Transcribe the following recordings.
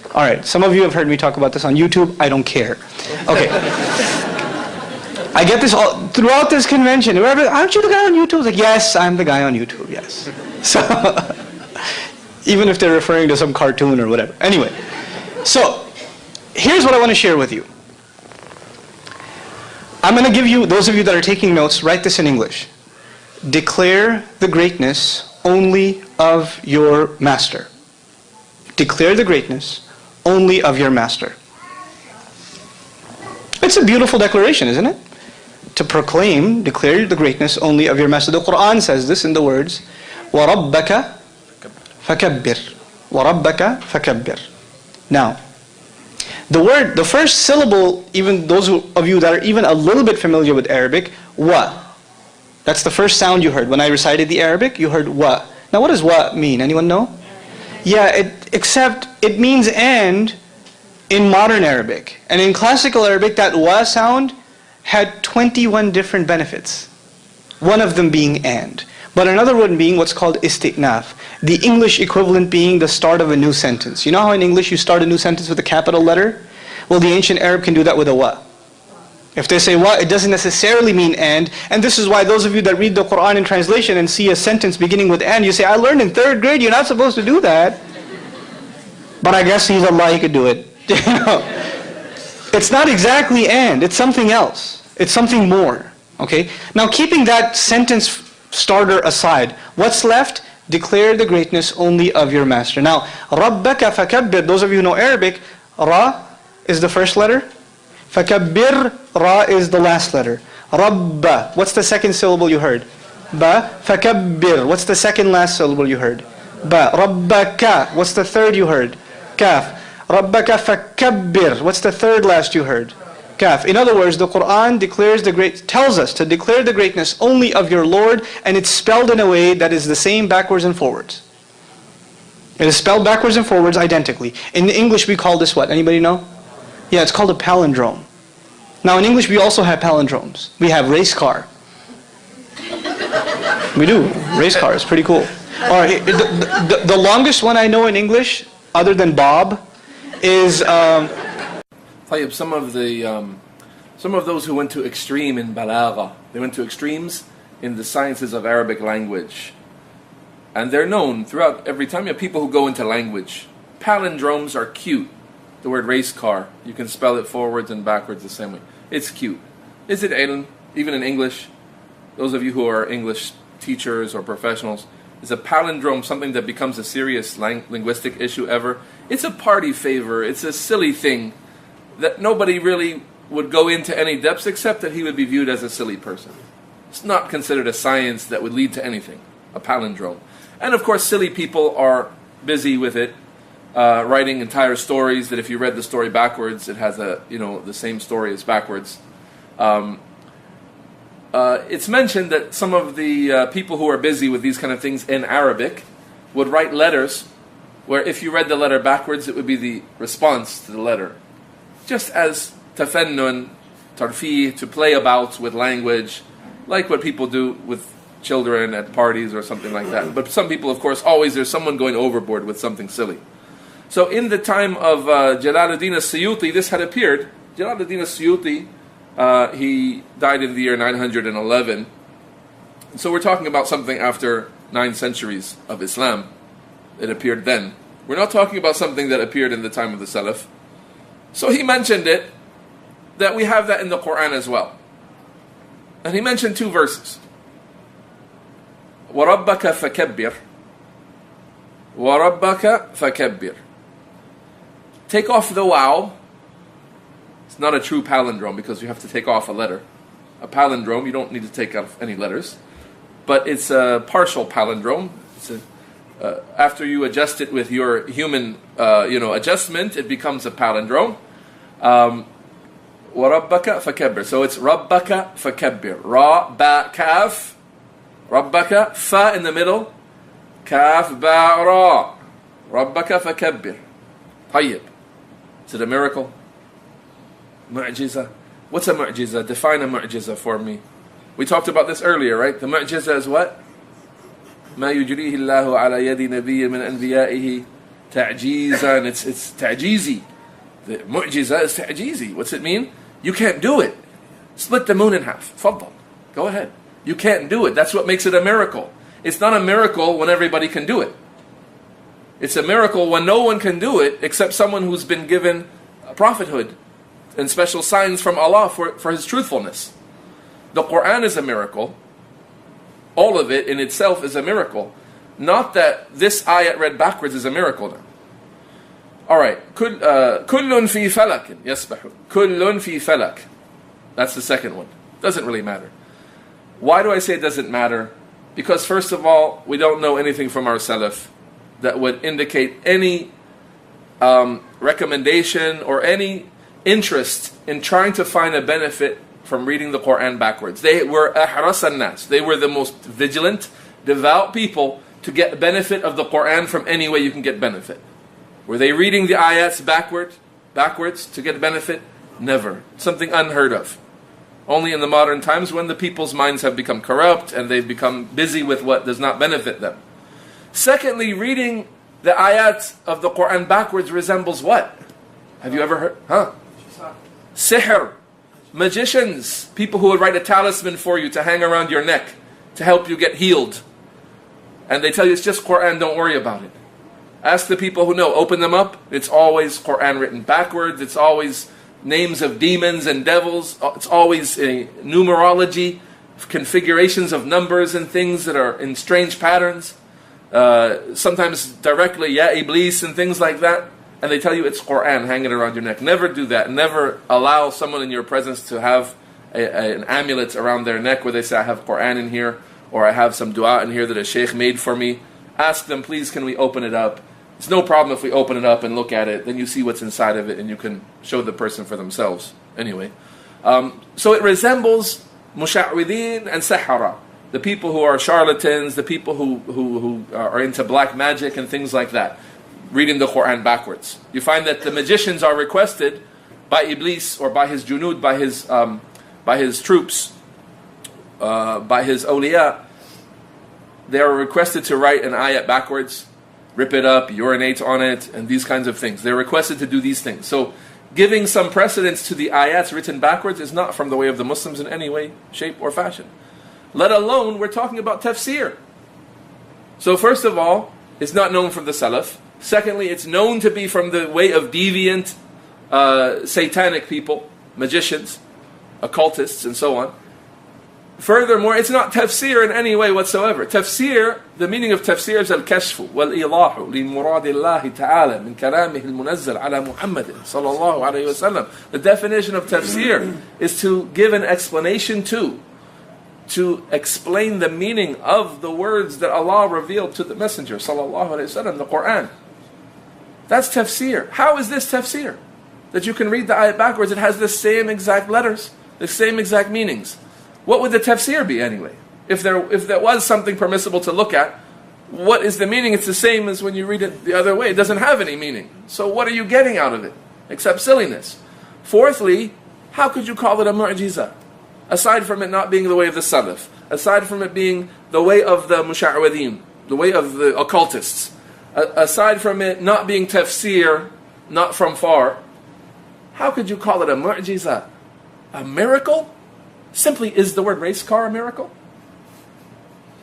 Alright, some of you have heard me talk about this on YouTube. I don't care. Okay. I get this all throughout this convention. Aren't you the guy on YouTube? Like, yes, I'm the guy on YouTube, yes. So, even if they're referring to some cartoon or whatever. Anyway, so, here's what I want to share with you. I'm going to give you, those of you that are taking notes, write this in English. Declare the greatness only of your master. Declare the greatness only of your master. It's a beautiful declaration, isn't it? To proclaim, declare the greatness only of your master. The Qur'an says this in the words, وَرَبَّكَ فَكَبِّرْ وَرَبَّكَ فَكَبِّرْ. Now, the first syllable, even those of you that are even a little bit familiar with Arabic, wa. That's the first sound you heard. When I recited the Arabic, you heard wa. Now what does wa mean? Anyone know? Yeah, except it means and in modern Arabic. And in classical Arabic, that wa sound had 21 different benefits. One of them being and. But another one being what's called isti'naf. The English equivalent being the start of a new sentence. You know how in English you start a new sentence with a capital letter? Well, the ancient Arab can do that with a wa. If they say wa, it doesn't necessarily mean and. And this is why those of you that read the Qur'an in translation and see a sentence beginning with and, you say, I learned in 3rd grade, you're not supposed to do that. But I guess he's Allah, he could do it. You know? It's not exactly and, it's something else. It's something more. Okay? Now keeping that sentence starter aside, what's left? Declare the greatness only of your master. Now, رَبَّكَ فَكَبِّرْ, those of you who know Arabic, Ra is the first letter. فَكَبِّرْ, Ra is the last letter. رَبَّ, what's the second syllable you heard? Ba. فَكَبِّرْ, what's the second last syllable you heard? Ba. رَبَّكَ, what's the third you heard? Kaf. رَبَّكَ فَكَبِّرْ, what's the third last you heard? Kaf. In other words, the Qur'an tells us to declare the greatness only of your Lord, and it's spelled in a way that is the same backwards and forwards. It is spelled backwards and forwards identically. In English we call this what? Anybody know? Yeah, it's called a palindrome. Now in English we also have palindromes. We have race car. We do. Race car is pretty cool. Alright, the longest one I know in English, other than Bob, is some of those who went to extreme in balagha, they went to extremes in the sciences of Arabic language, and they're known throughout every time. You have people who go into language. Palindromes are cute. The word race car, you can spell it forwards and backwards the same way. It's cute. Is it ilm? Even in English, those of you who are English teachers or professionals, is a palindrome something that becomes a serious linguistic issue ever? It's a party favor. It's a silly thing that nobody really would go into any depths, except that he would be viewed as a silly person. It's not considered a science that would lead to anything, a palindrome. And of course, silly people are busy with it, writing entire stories that if you read the story backwards, it has the same story as backwards. It's mentioned that some of the people who are busy with these kind of things in Arabic would write letters where if you read the letter backwards, it would be the response to the letter. Just as tafannun, tarfih, to play about with language, like what people do with children at parties or something like that. But some people, of course, always there's someone going overboard with something silly. So in the time of Jalaluddin as-Suyuti, this had appeared. Jalaluddin as-Suyuti, he died in the year 911. So we're talking about something after 9 centuries of Islam. It appeared then. We're not talking about something that appeared in the time of the Salaf. So he mentioned it, that we have that in the Qur'an as well. And he mentioned 2 verses. وَرَبَّكَ فَكَبِّرْ وَرَبَّكَ فَكَبِّرْ. Take off the wow. It's not a true palindrome because you have to take off a letter. A palindrome, you don't need to take off any letters. But it's a partial palindrome. After you adjust it with your human adjustment, it becomes a palindrome. وَرَبَّكَ فَكَبِّرْ. So it's رَبَّكَ فَكَبِّرْ. Ra, ba, kaf. رَبَّكَ, fa in the middle. Kaf, ba, ra. رَبَّكَ فَكَبِّرْ. طيب. Is it a miracle? Mu'jiza. What's a mu'jiza? Define a mu'jiza for me. We talked about this earlier, right? The mu'jiza is what? ما يجريه الله على يد نبي من أنبيائه ta'jizan, it's ta'jizi. The mu'jiza is ta'jizi. What's it mean? You can't do it. Split the moon in half. Faddal. Go ahead. You can't do it. That's what makes it a miracle. It's not a miracle when everybody can do it. It's a miracle when no one can do it except someone who's been given prophethood and special signs from Allah for his truthfulness. The Qur'an is a miracle. All of it in itself is a miracle. Not that this ayat read backwards is a miracle now. Alright. Kullun fi falakin yasbahu. Kullun fi falak. That's the second one. Doesn't really matter. Why do I say it doesn't matter? Because first of all, we don't know anything from our Salaf that would indicate any recommendation or any interest in trying to find a benefit from reading the Qur'an backwards. They were ahras an-nas. They were the most vigilant, devout people to get benefit of the Qur'an from any way you can get benefit. Were they reading the ayats backwards to get benefit? Never. Something unheard of. Only in the modern times when the people's minds have become corrupt and they've become busy with what does not benefit them. Secondly, reading the ayat of the Qur'an backwards resembles what? Have you ever heard? Sihr. Magicians. People who would write a talisman for you to hang around your neck to help you get healed. And they tell you it's just Qur'an, don't worry about it. Ask the people who know, open them up. It's always Qur'an written backwards. It's always names of demons and devils. It's always a numerology, configurations of numbers and things that are in strange patterns. Sometimes directly, ya Iblis and things like that. And they tell you it's Qur'an hanging around your neck. Never do that. Never allow someone in your presence to have an amulet around their neck where they say, I have Qur'an in here, or I have some dua in here that a sheikh made for me. Ask them, please, can we open it up? It's no problem if we open it up and look at it. Then you see what's inside of it and you can show the person for themselves. Anyway. So it resembles musha'widin and sahara. The people who are charlatans, the people who are into black magic and things like that. Reading the Qur'an backwards. You find that the magicians are requested by Iblis or by his junud, by his troops, by his awliya. They are requested to write an ayat backwards, rip it up, urinate on it, and these kinds of things. They're requested to do these things. So giving some precedence to the ayats written backwards is not from the way of the Muslims in any way, shape, or fashion. Let alone, we're talking about tafsir. So first of all, it's not known from the Salaf. Secondly, it's known to be from the way of deviant, satanic people, magicians, occultists, and so on. Furthermore, it's not tafsir in any way whatsoever. Tafsir, the meaning of tafsir is al-kashfu wal-ilahu li muradillahi ta'ala min kalamihi al-munazzal ala Muhammadin sallallahu alayhi wa sallam. The definition of tafsir is to give an explanation to explain the meaning of the words that Allah revealed to the Messenger sallallahu alayhi wa sallam, the Qur'an. That's tafsir. How is this tafsir? That you can read the ayat backwards, it has the same exact letters, the same exact meanings. What would the tafsir be anyway? If there was something permissible to look at, what is the meaning? It's the same as when you read it the other way. It doesn't have any meaning. So what are you getting out of it? Except silliness. Fourthly, how could you call it a mu'jiza? Aside from it not being the way of the Salaf, aside from it being the way of the musha'wadeen, the way of the occultists, aside from it not being tafsir, not from far, how could you call it a mu'jiza? A miracle? Simply, is the word race car a miracle?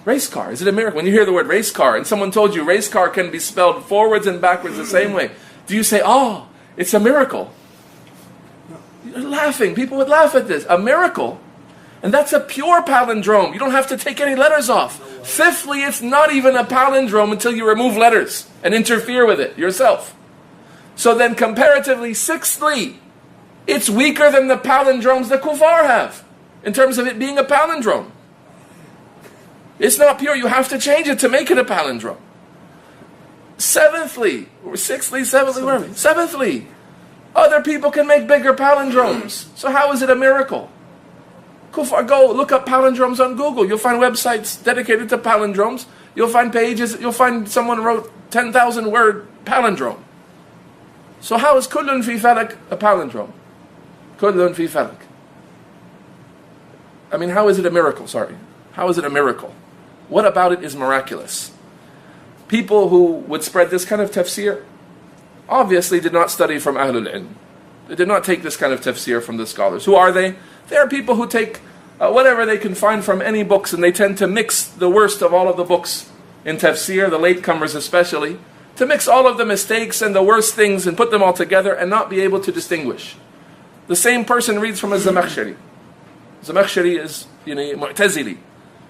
Race car, is it a miracle? When you hear the word race car and someone told you race car can be spelled forwards and backwards the same way, do you say, oh, it's a miracle? You're laughing. People would laugh at this. A miracle? And that's a pure palindrome. You don't have to take any letters off. Fifthly, it's not even a palindrome until you remove letters and interfere with it yourself. So then comparatively, sixthly, it's weaker than the palindromes the kuffar have, in terms of it being a palindrome. It's not pure. You have to change it to make it a palindrome. Seventhly, other people can make bigger palindromes. So how is it a miracle? Kufar, go look up palindromes on Google. You'll find websites dedicated to palindromes. You'll find pages. You'll find someone wrote 10,000 word palindrome. So how is kullun fi falak a palindrome? Kullun fi falak. I mean, how is it a miracle? Sorry. How is it a miracle? What about it is miraculous? People who would spread this kind of tafsir obviously did not study from Ahlul Ilm. They did not take this kind of tafsir from the scholars. Who are they? They are people who take whatever they can find from any books, and they tend to mix the worst of all of the books in tafsir, the latecomers especially, to mix all of the mistakes and the worst things and put them all together and not be able to distinguish. The same person reads from a Zamakhshari. Zamakhshari is, Mu'tazili.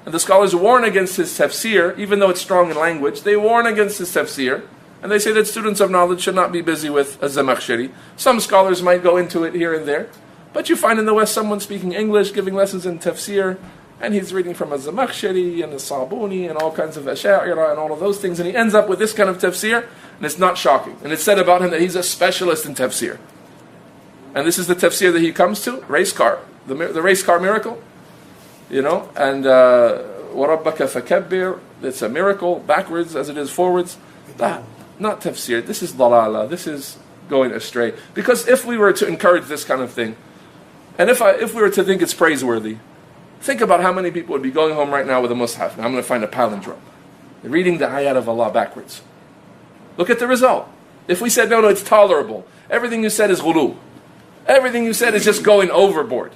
And the scholars warn against his tafsir, even though it's strong in language, they warn against his tafsir, and they say that students of knowledge should not be busy with a Zamakhshari. Some scholars might go into it here and there, but you find in the West someone speaking English, giving lessons in tafsir, and he's reading from a Zamakhshari and a Sabuni and all kinds of Asha'ira and all of those things, and he ends up with this kind of tafsir, and it's not shocking. And it's said about him that he's a specialist in tafsir. And this is the tafsir that he comes to, race car, the race car miracle, and وَرَبَّكَ فَكَبِّرْ, it's a miracle, backwards as it is forwards. Not tafsir, this is dalala, this is going astray. Because if we were to encourage this kind of thing, and if we were to think it's praiseworthy, think about how many people would be going home right now with a mushaf. Now I'm going to find a palindrome. They're reading the ayat of Allah backwards. Look at the result. If we said, no, it's tolerable. Everything you said is ghulu. Everything you said is just going overboard.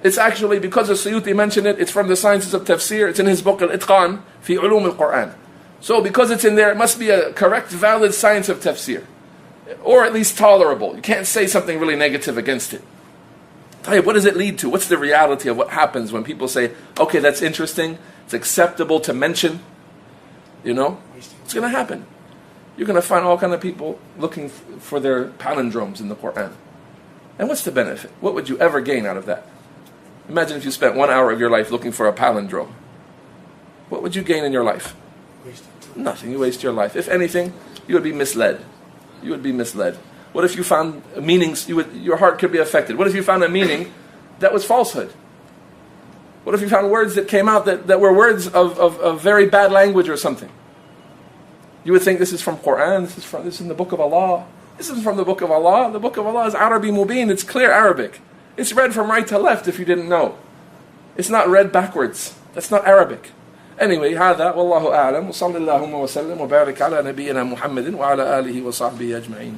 It's actually, because the Suyuti mentioned it, it's from the sciences of tafsir. It's in his book, Al-Itqan, fi ulum al-Qur'an. So because it's in there, it must be a correct, valid science of tafsir. Or at least tolerable. You can't say something really negative against it. What does it lead to? What's the reality of what happens when people say, okay, that's interesting, it's acceptable to mention? It's going to happen. You're going to find all kind of people looking for their palindromes in the Qur'an. And what's the benefit? What would you ever gain out of that? Imagine if you spent 1 hour of your life looking for a palindrome. What would you gain in your life? Nothing. You waste your life. If anything, you would be misled. You would be misled. What if you found meanings, your heart could be affected? What if you found a meaning that was falsehood? What if you found words that came out that were words of very bad language or something? You would think this is from Qur'an, this is in the book of Allah. This isn't from the book of Allah. The book of Allah is Arabi Mubin, it's clear Arabic. It's read from right to left if you didn't know. It's not read backwards. That's not Arabic. Anyway, هذا والله أعلم وصلى اللهم وسلم وبارك على نبينا محمد وعلى آله وصحبه أجمعين.